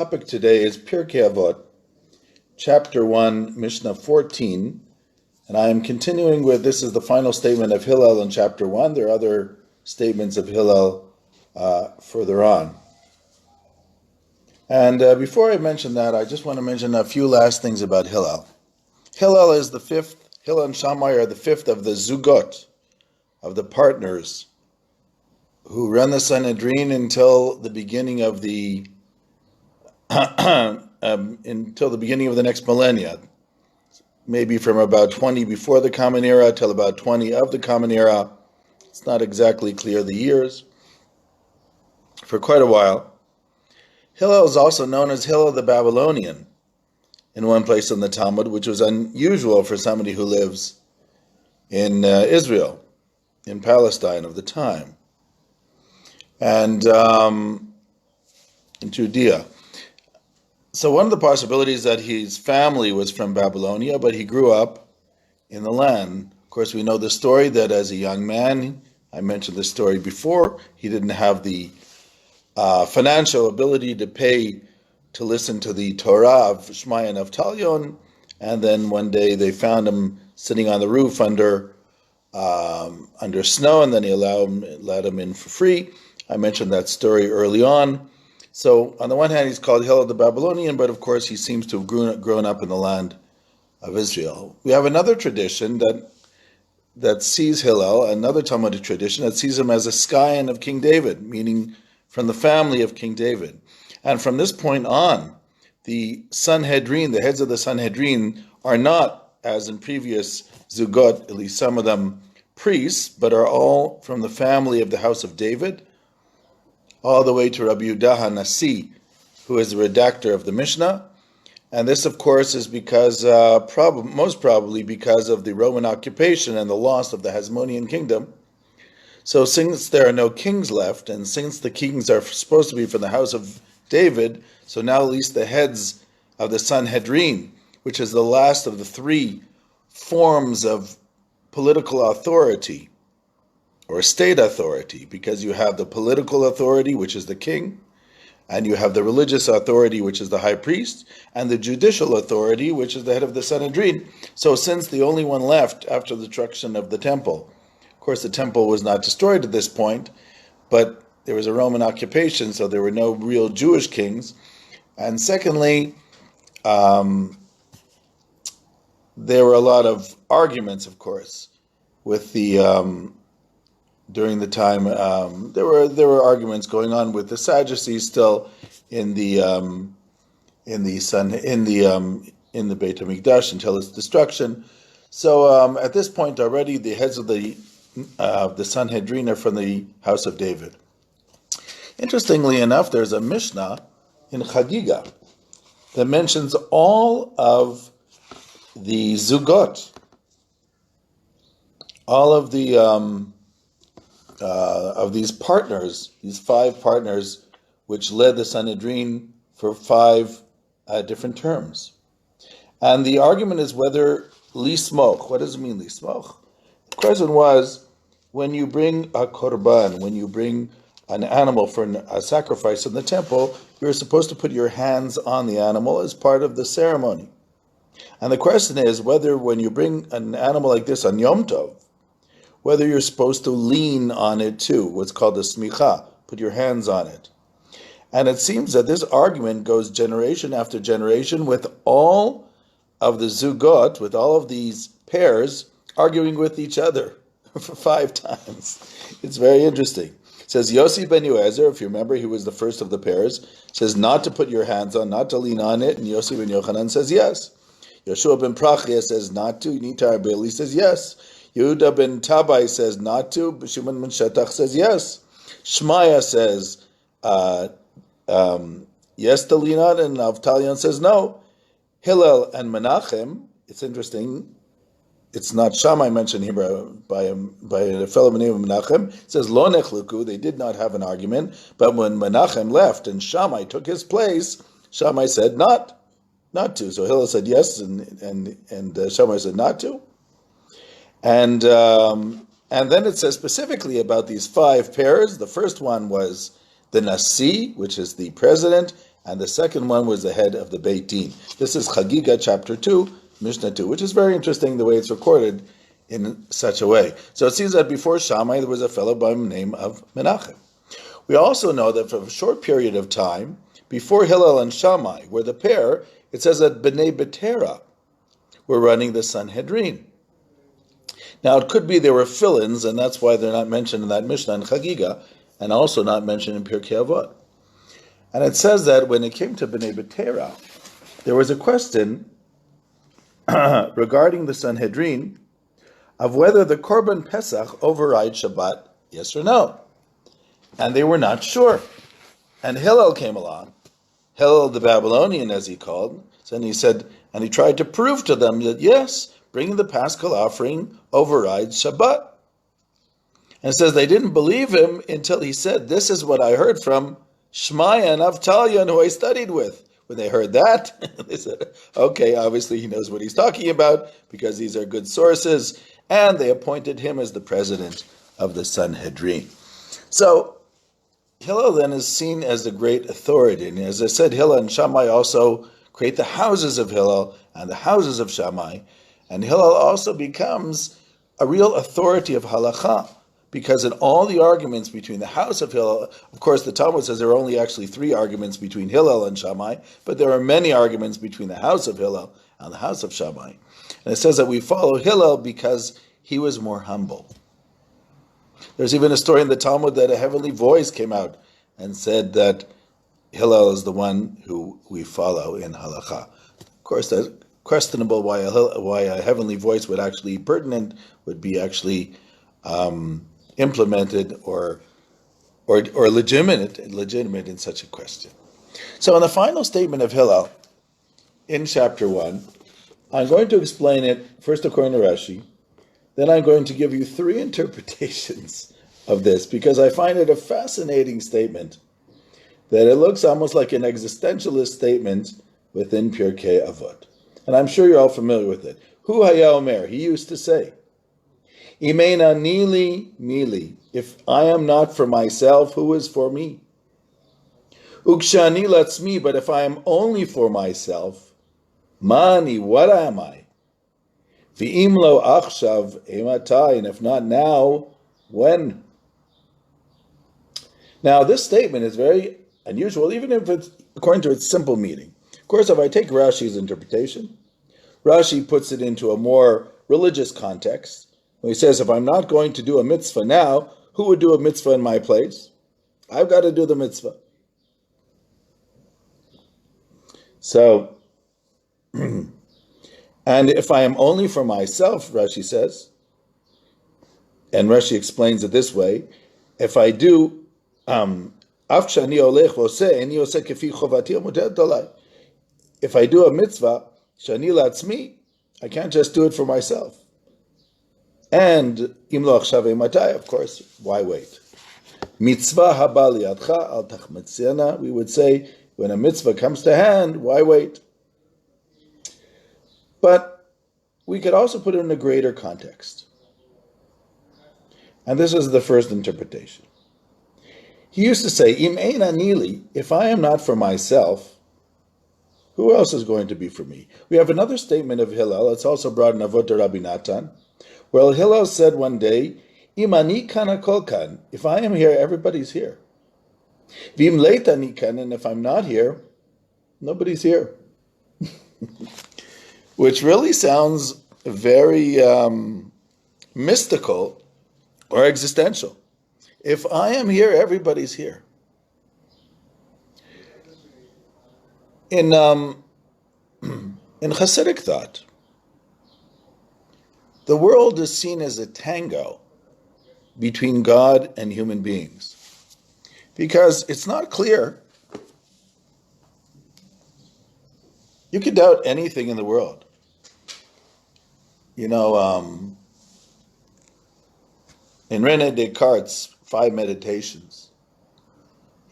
Topic today is Pirkei Avot, chapter 1, Mishnah 14, and I am continuing with, this is the final statement of Hillel in chapter 1. There are other statements of Hillel further on. And before I mention that, I just want to mention a few last things about Hillel. Hillel is the fifth, Hillel and Shammai are the fifth of the Zugot, of the partners, who run the Sanhedrin until the beginning of the next millennia, maybe from about 20 before the Common Era till about 20 of the Common Era. It's not exactly clear the years. For quite a while. Hillel is also known as Hillel the Babylonian in one place in the Talmud, which was unusual for somebody who lives in Israel, in Palestine of the time, and in Judea. So one of the possibilities that his family was from Babylonia, but he grew up in the land. Of course, we know the story that as a young man, I mentioned this story before, he didn't have the financial ability to pay to listen to the Torah of Shmai and of Talion, and then one day they found him sitting on the roof under snow, and then he let him in for free. I mentioned that story early on. So on the one hand, he's called Hillel the Babylonian, but of course he seems to have grown up in the land of Israel. We have another tradition that sees Hillel, another Talmudic tradition that sees him as a scion of King David, meaning from the family of King David. And from this point on, the Sanhedrin, the heads of the Sanhedrin, are not, as in previous Zugot, at least some of them, priests, but are all from the family of the house of David, all the way to Rabbi Yehuda HaNasi, who is the redactor of the Mishnah. And this, of course, is because, most probably because of the Roman occupation and the loss of the Hasmonean kingdom. So since there are no kings left, and since the kings are supposed to be from the house of David, so now at least the heads of the Sanhedrin, which is the last of the three forms of political authority, or state authority, because you have the political authority, which is the king, and you have the religious authority, which is the high priest, and the judicial authority, which is the head of the Sanhedrin. So since the only one left after the destruction of the temple, of course the temple was not destroyed at this point, but there was a Roman occupation, so there were no real Jewish kings. And secondly, there were a lot of arguments, of course, with the during the time there were arguments going on with the Sadducees still in the Beit HaMikdash until its destruction. So at this point already, the heads of the Sanhedrin are from the house of David. Interestingly enough, there's a Mishnah in Chagiga that mentions all of the Zugot, all of the of these partners, these five partners, which led the Sanhedrin for 5 different terms. And the argument is whether lismoch, what does it mean lismoch? The question was, when you bring a korban, when you bring an animal for a sacrifice in the temple, you're supposed to put your hands on the animal as part of the ceremony. And the question is whether when you bring an animal like this on Yom Tov, whether you're supposed to lean on it too, what's called a smicha, put your hands on it. And it seems that this argument goes generation after generation with all of the zugot, with all of these pairs, arguing with each other for 5 times. It's very interesting. It says Yossi ben Yoezer, if you remember, he was the first of the pairs, says not to put your hands on, not to lean on it, and Yossi ben Yochanan says yes. Yoshua ben Prachia says not to, Nitar Bailey says yes. Yehuda ben Tabai says not to, Shimon ben Shetach says yes. Shmaya says yes to lean on, and Avtalion says no. Hillel and Menachem, it's interesting, it's not Shammai mentioned here by a fellow named Menachem. It says Lo nechluku, they did not have an argument, but when Menachem left and Shammai took his place, Shammai said not to. So Hillel said yes, and Shammai said not to. And then it says specifically about these 5 pairs. The first one was the Nasi, which is the president, and the second one was the head of the Beit Din. This is Chagiga chapter 2, Mishnah 2, which is very interesting the way it's recorded in such a way. So it seems that before Shammai there was a fellow by the name of Menachem. We also know that for a short period of time, before Hillel and Shammai were the pair, it says that Bnei Betera were running the Sanhedrin. Now it could be there were fill-ins, and that's why they're not mentioned in that Mishnah in Chagiga, and also not mentioned in Pirkei Avot. And it says that when it came to Bnei Betera, there was a question regarding the Sanhedrin of whether the Korban Pesach overrides Shabbat, yes or no. And they were not sure. And Hillel came along, Hillel the Babylonian as he called, and he said, and he tried to prove to them that yes, bringing the Paschal offering overrides Shabbat. And it says they didn't believe him until he said, this is what I heard from Shmaya and Avtalion, who I studied with. When they heard that, they said, okay, obviously he knows what he's talking about because these are good sources. And they appointed him as the president of the Sanhedrin. So Hillel then is seen as the great authority. And as I said, Hillel and Shammai also create the houses of Hillel and the houses of Shammai. And Hillel also becomes a real authority of halakha, because in all the arguments between the house of Hillel, of course the Talmud says there are only actually 3 arguments between Hillel and Shammai, but there are many arguments between the house of Hillel and the house of Shammai. And it says that we follow Hillel because he was more humble. There's even a story in the Talmud that a heavenly voice came out and said that Hillel is the one who we follow in halakha. Of course, that's questionable why a heavenly voice would actually be pertinent, would be actually implemented or legitimate in such a question. So in the final statement of Hillel, in chapter 1, I'm going to explain it first according to Rashi, then I'm going to give you 3 interpretations of this, because I find it a fascinating statement, that it looks almost like an existentialist statement within Pirkei Avot. And I'm sure you're all familiar with it. Hu haya omer, he used to say, Imeina nili, if I am not for myself, who is for me? Ukshani latzmi, but if I am only for myself, mani, what am I? V'im lo achshav ematai, and if not now, when? Now this statement is very unusual, even if it's according to its simple meaning. Of course, if I take Rashi's interpretation, Rashi puts it into a more religious context. When he says, if I'm not going to do a mitzvah now, who would do a mitzvah in my place? I've got to do the mitzvah. So, and if I am only for myself, Rashi says, and Rashi explains it this way, if I do, if I do a mitzvah, shani latzmi, I can't just do it for myself. And imlo achshav matai, of course, why wait? Mitzvah haba liyadcha al tachmetzena, we would say, when a mitzvah comes to hand, why wait? But we could also put it in a greater context. And this is the first interpretation. He used to say, Im ein anili, if I am not for myself, who else is going to be for me? We have another statement of Hillel, it's also brought in Avot Rabbi Natan, where Hillel said one day, Im ani kana kolkan, if I am here, everybody's here. V'im leit ani kan, and if I'm not here, nobody's here. Which really sounds very mystical or existential. If I am here, everybody's here. In Hasidic thought, the world is seen as a tango between God and human beings, because it's not clear. You can doubt anything in the world. In René Descartes' 5 Meditations,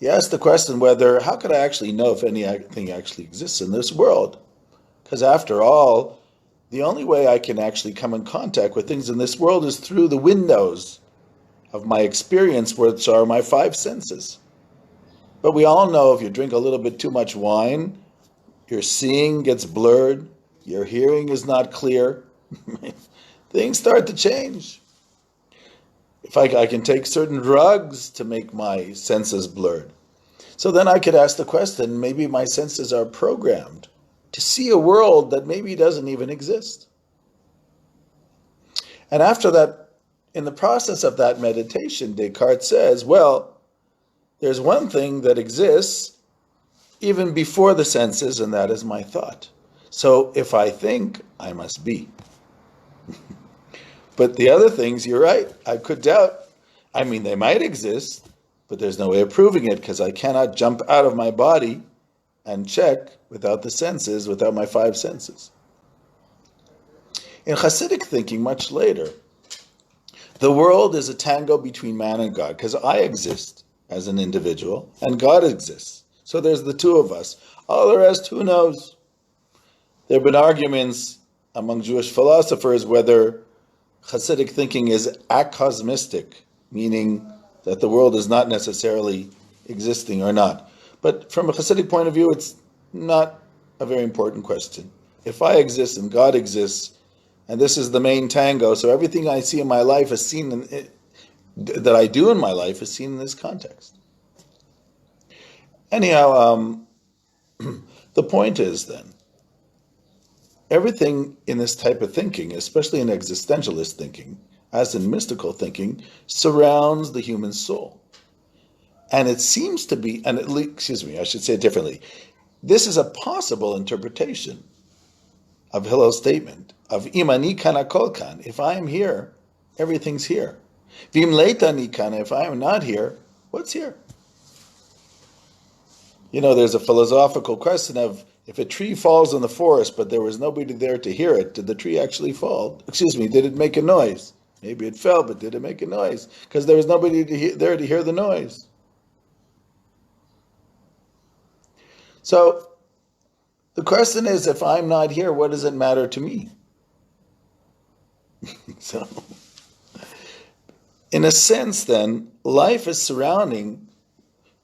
he asked the question whether, how could I actually know if anything actually exists in this world? Because after all, the only way I can actually come in contact with things in this world is through the windows of my experience, which are my 5 senses. But we all know if you drink a little bit too much wine, your seeing gets blurred, your hearing is not clear, things start to change. If I can take certain drugs to make my senses blurred. So then I could ask the question, maybe my senses are programmed to see a world that maybe doesn't even exist. And after that, in the process of that meditation, Descartes says, well, there's one thing that exists even before the senses, and that is my thought. So if I think, I must be. But the other things, you're right, I could doubt. I mean, they might exist, but there's no way of proving it because I cannot jump out of my body and check without the senses, without my five senses. In Hasidic thinking, much later, the world is a tango between man and God because I exist as an individual and God exists. So there's the two of us. All the rest, who knows? There have been arguments among Jewish philosophers whether Hasidic thinking is acosmistic, meaning that the world is not necessarily existing or not. But from a Hasidic point of view, it's not a very important question. If I exist and God exists, and this is the main tango, so everything I see in my life is seen that I do in my life is seen in this context. Anyhow, the point is then, everything in this type of thinking, especially in existentialist thinking, as in mystical thinking, surrounds the human soul. And it seems to be, and I should say it differently. This is a possible interpretation of Hillel's statement of imani kana kolkan. If I am here, everything's here. Vim leitani kana. If I am not here, what's here? You know, there's a philosophical question of if a tree falls in the forest, but there was nobody there to hear it, did the tree actually fall? Did it make a noise? Maybe it fell, but did it make a noise? Because there was nobody there to hear the noise. So the question is, if I'm not here, what does it matter to me? So, in a sense, then, life is surrounding,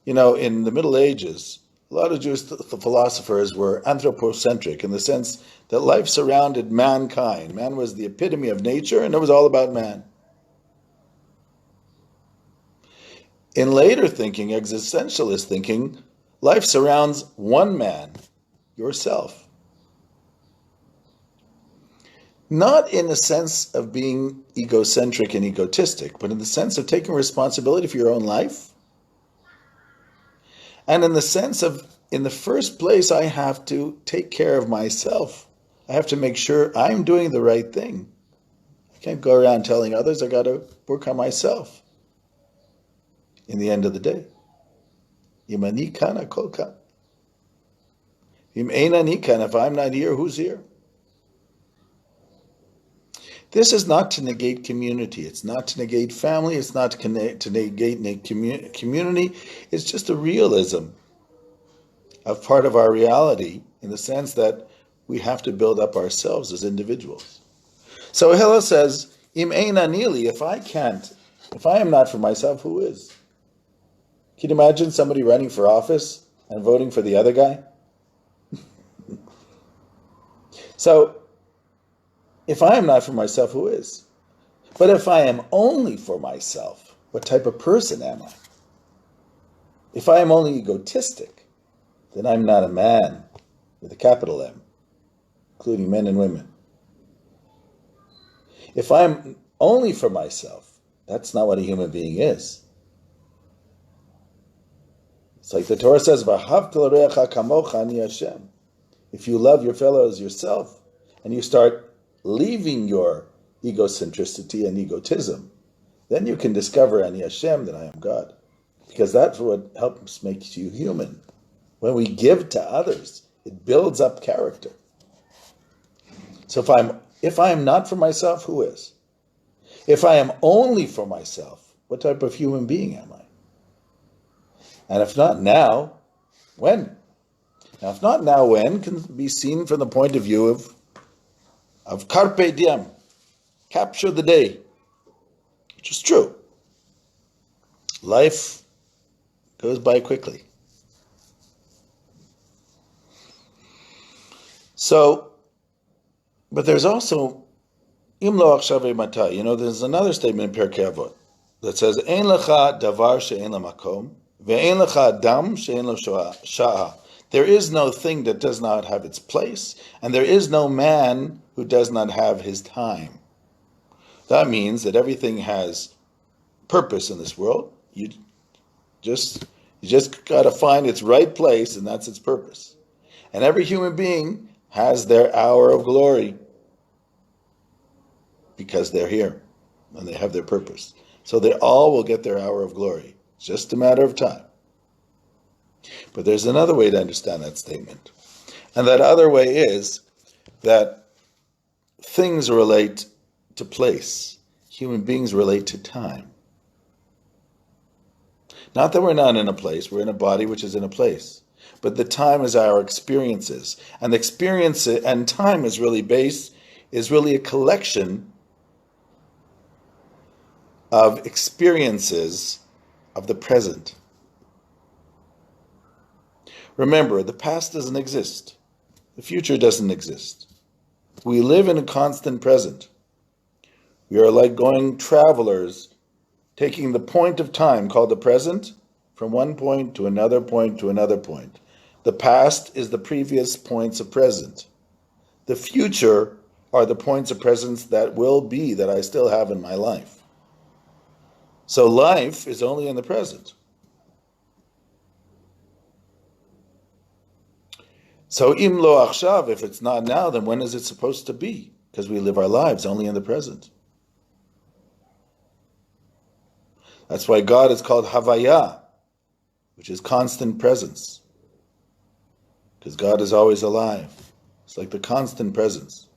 in the Middle Ages, a lot of Jewish philosophers were anthropocentric in the sense that life surrounded mankind. Man was the epitome of nature, and it was all about man. In later thinking, existentialist thinking, life surrounds one man, yourself. Not in the sense of being egocentric and egotistic, but in the sense of taking responsibility for your own life. And in the sense of, in the first place, I have to take care of myself. I have to make sure I'm doing the right thing. I can't go around telling others. I got to work on myself. In the end of the day. Imani kana kolka. Im einani kana. If I'm not here, who's here? This is not to negate community. It's not to negate family. It's not to negate community. It's just a realism of part of our reality in the sense that we have to build up ourselves as individuals. So Hillel says, Im ein anili, if I am not for myself, who is? Can you imagine somebody running for office and voting for the other guy? So, if I am not for myself, who is? But if I am only for myself, what type of person am I? If I am only egotistic, then I'm not a man with a capital M, including men and women. If I'm only for myself, that's not what a human being is. It's like the Torah says, "V'ahavta l'reacha kamocha ani Hashem." If you love your fellow as yourself, and you start leaving your egocentricity and egotism, then you can discover ani Hashem, that I am God. Because that's what helps make you human. When we give to others, it builds up character. So if I am not for myself, who is? If I am only for myself, what type of human being am I? And if not now, when? Now, if not now, when can be seen from the point of view of carpe diem, capture the day, which is true. Life goes by quickly. So, but there's also Im lo achshav mata. There's another statement in Pirkei Avot that says Ein lecha davar she'ein la makom ve'ein lecha dam she'ein lo sha'a. There is no thing that does not have its place, and there is no man who does not have his time. That means that everything has purpose in this world. You just got to find its right place, and that's its purpose. And every human being has their hour of glory because they're here and they have their purpose. So they all will get their hour of glory. It's just a matter of time. But there's another way to understand that statement. And that other way is that things relate to place. Human beings relate to time. Not that we're not in a place, we're in a body which is in a place. But the time is our experiences. And the experience and time is really a collection of experiences of the present. Remember, the past doesn't exist. The future doesn't exist. We live in a constant present. We are like going travelers, taking the point of time called the present from one point to another point to another point. The past is the previous points of present. The future are the points of presence that will be, that I still have in my life. So life is only in the present. So im lo achshav, if it's not now, then when is it supposed to be? Because we live our lives only in the present. That's why God is called Havaya, which is constant presence. Because God is always alive. It's like the constant presence.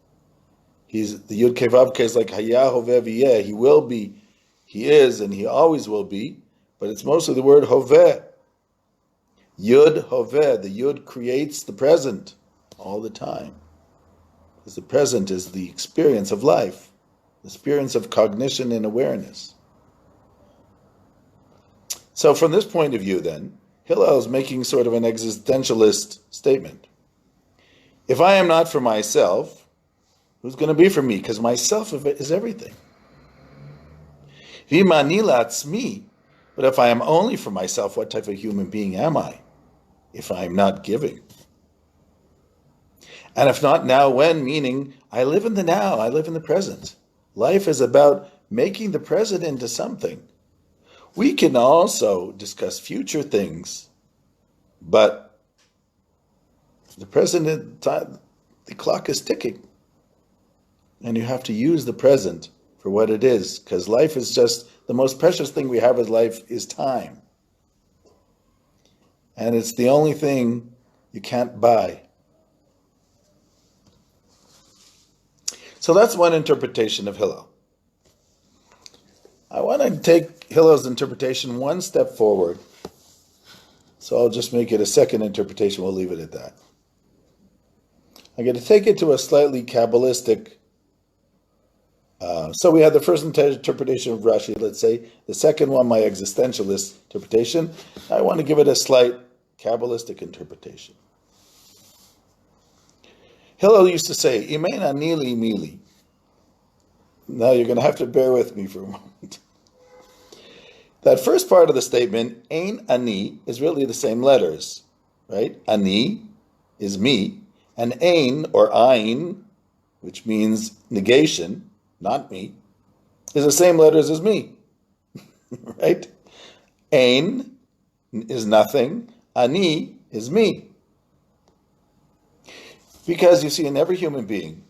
He's the Yud Kei Vav Kei is like Hayah Hoveh V'yeh. He will be, he is, and he always will be. But it's mostly the word Hoveh. Yud Hoveh, the Yud creates the present all the time. Because the present is the experience of life, the experience of cognition and awareness. So from this point of view then, Hillel is making sort of an existentialist statement. If I am not for myself, who's going to be for me? Because myself is everything. V'imani la'atzmi, but if I am only for myself, what type of human being am I? If I am not giving. And if not now, when? Meaning, I live in the now, I live in the present. Life is about making the present into something. We can also discuss future things, but the present time, the clock is ticking. And you have to use the present for what it is, because life is just, the most precious thing we have in life is time. And it's the only thing you can't buy. So that's one interpretation of Hillel. I want to take Hillel's interpretation one step forward. So I'll just make it a second interpretation. We'll leave it at that. I'm going to take it to a slightly Kabbalistic. So we had the first interpretation of Rashi, let's say. The second one, my existentialist interpretation. I want to give it a slight Kabbalistic interpretation. Hillel used to say, Imein anili mili. Now you're going to have to bear with me for a moment. That first part of the statement, Ein ani, is really the same letters, right? Ani is me, and Ein, or Ein, which means negation, not me, is the same letters as me, right? Ein is nothing, Ani is me. Because you see, in every human being,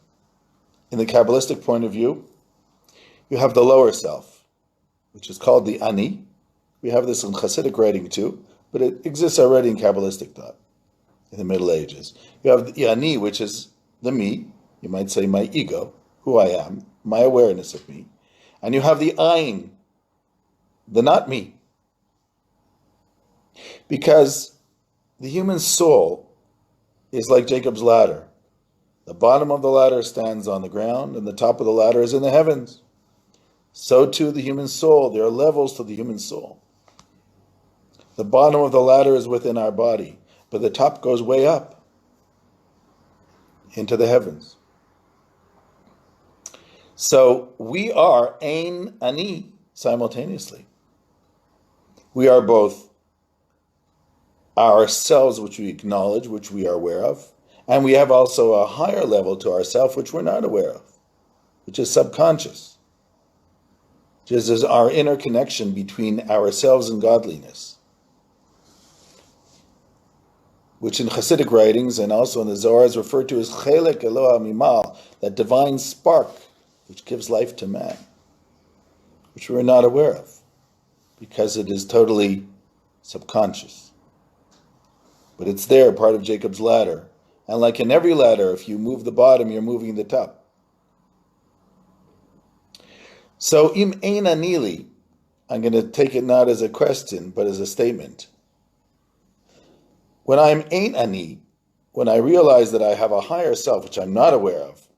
in the Kabbalistic point of view, you have the lower self, which is called the Ani. We have this in Hasidic writing too, but it exists already in Kabbalistic thought in the Middle Ages. You have the Ani, which is the me, you might say my ego, who I am, my awareness of me. And you have the Ein, the not me. Because the human soul is like Jacob's ladder. The bottom of the ladder stands on the ground, and the top of the ladder is in the heavens. So too the human soul. There are levels to the human soul. The bottom of the ladder is within our body, but the top goes way up. into the heavens. So we are Ein Ani simultaneously. We are both ourselves, which we acknowledge, which we are aware of, and we have also a higher level to ourself, which we're not aware of, which is subconscious. Just as our interconnection between ourselves and godliness, which in Hasidic writings and also in the Zohar is referred to as Chelek Eloha Mimal, that divine spark which gives life to man, which we're not aware of, because it is totally subconscious. But it's there, part of Jacob's ladder. And like in every ladder, if you move the bottom, you're moving the top. So, im ein anili, I'm going to take it not as a question, but as a statement. When I'm ein ani, when I realize that I have a higher self, which I'm not aware of,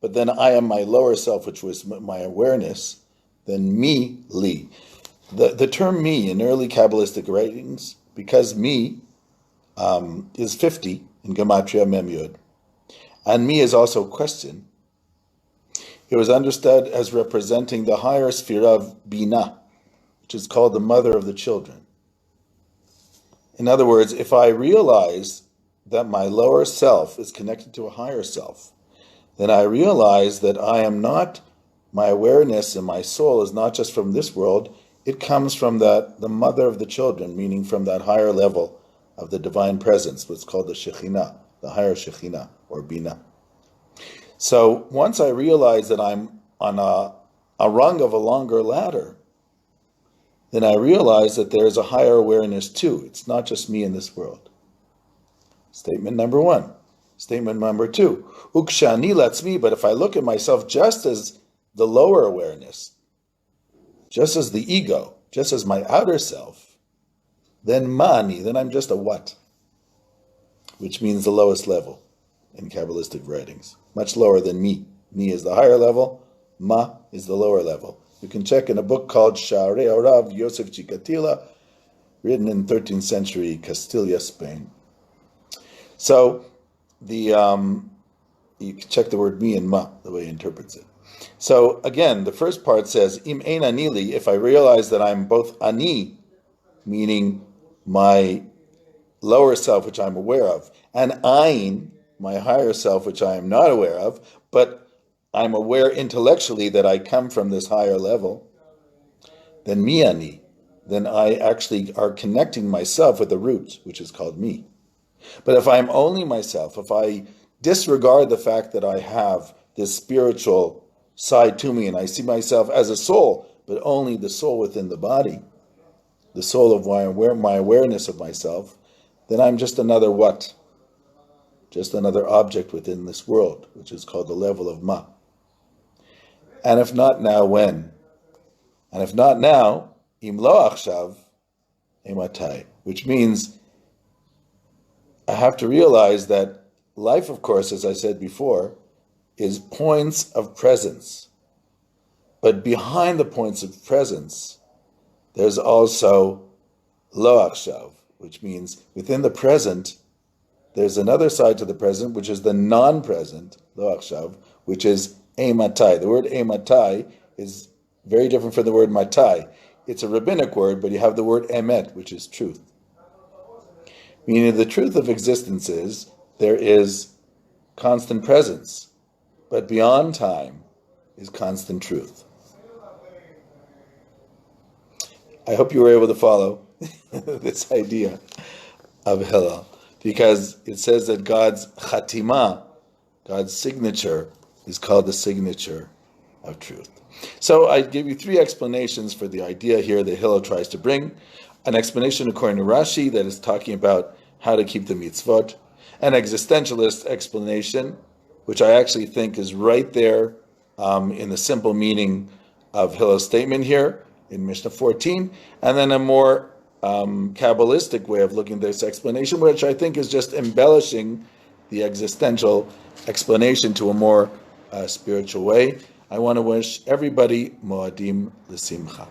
but then I am my lower self, which was my awareness, then me, li. The term me in early Kabbalistic writings, because me is 50 in Gematria Mem Yud, and me is also question. It was understood as representing the higher sphere of Bina, which is called the mother of the children. In other words, if I realize that my lower self is connected to a higher self, then I realize that I am not, my awareness and my soul is not just from this world, it comes from the mother of the children, meaning from that higher level of the divine presence, what's called the Shekhinah, the higher Shekhinah, or Bina. So once I realize that I'm on a rung of a longer ladder, then I realize that there is a higher awareness too. It's not just me in this world. Statement number one. Statement number two. Ukshani lets me, but if I look at myself just as the lower awareness, just as the ego, just as my outer self, then mani, then I'm just a what? Which means the lowest level in Kabbalistic writings. Much lower than me. Me is the higher level, ma is the lower level. You can check in a book called Sharei Orav Yosef Chikatila, written in 13th century Castilla, Spain. So you can check the word me and ma, the way he interprets it. So again, the first part says, Im ein anili, if I realize that I'm both ani, meaning my lower self, which I'm aware of, and ayin, my higher self, which I am not aware of, but I'm aware intellectually that I come from this higher level, then mi ani, then I actually are connecting myself with the root, which is called me. But if I'm only myself, if I disregard the fact that I have this spiritual side to me and I see myself as a soul, but only the soul within the body, the soul of my awareness of myself, then I'm just another what? Just another object within this world, which is called the level of ma. And if not now, when? And if not now, im lo achshav, imatai, which means I have to realize that life, of course, as I said before, is points of presence. But behind the points of presence, there's also lo achshav, which means within the present, there's another side to the present, which is the non-present, lo achshav, which is ematai. The word ematai is very different from the word matai. It's a rabbinic word, but you have the word emet, which is truth. Meaning the truth of existence is there is constant presence, but beyond time is constant truth. I hope you were able to follow this idea of Hillel, because it says that God's chatima, God's signature, is called the signature of truth. So I give you three explanations for the idea here that Hillel tries to bring. An explanation according to Rashi that is talking about how to keep the mitzvot. An existentialist explanation, which I actually think is right there in the simple meaning of Hillel's statement here in Mishnah 14. And then a more Kabbalistic way of looking at this explanation, which I think is just embellishing the existential explanation to a more spiritual way. I want to wish everybody Moadim L'Simcha.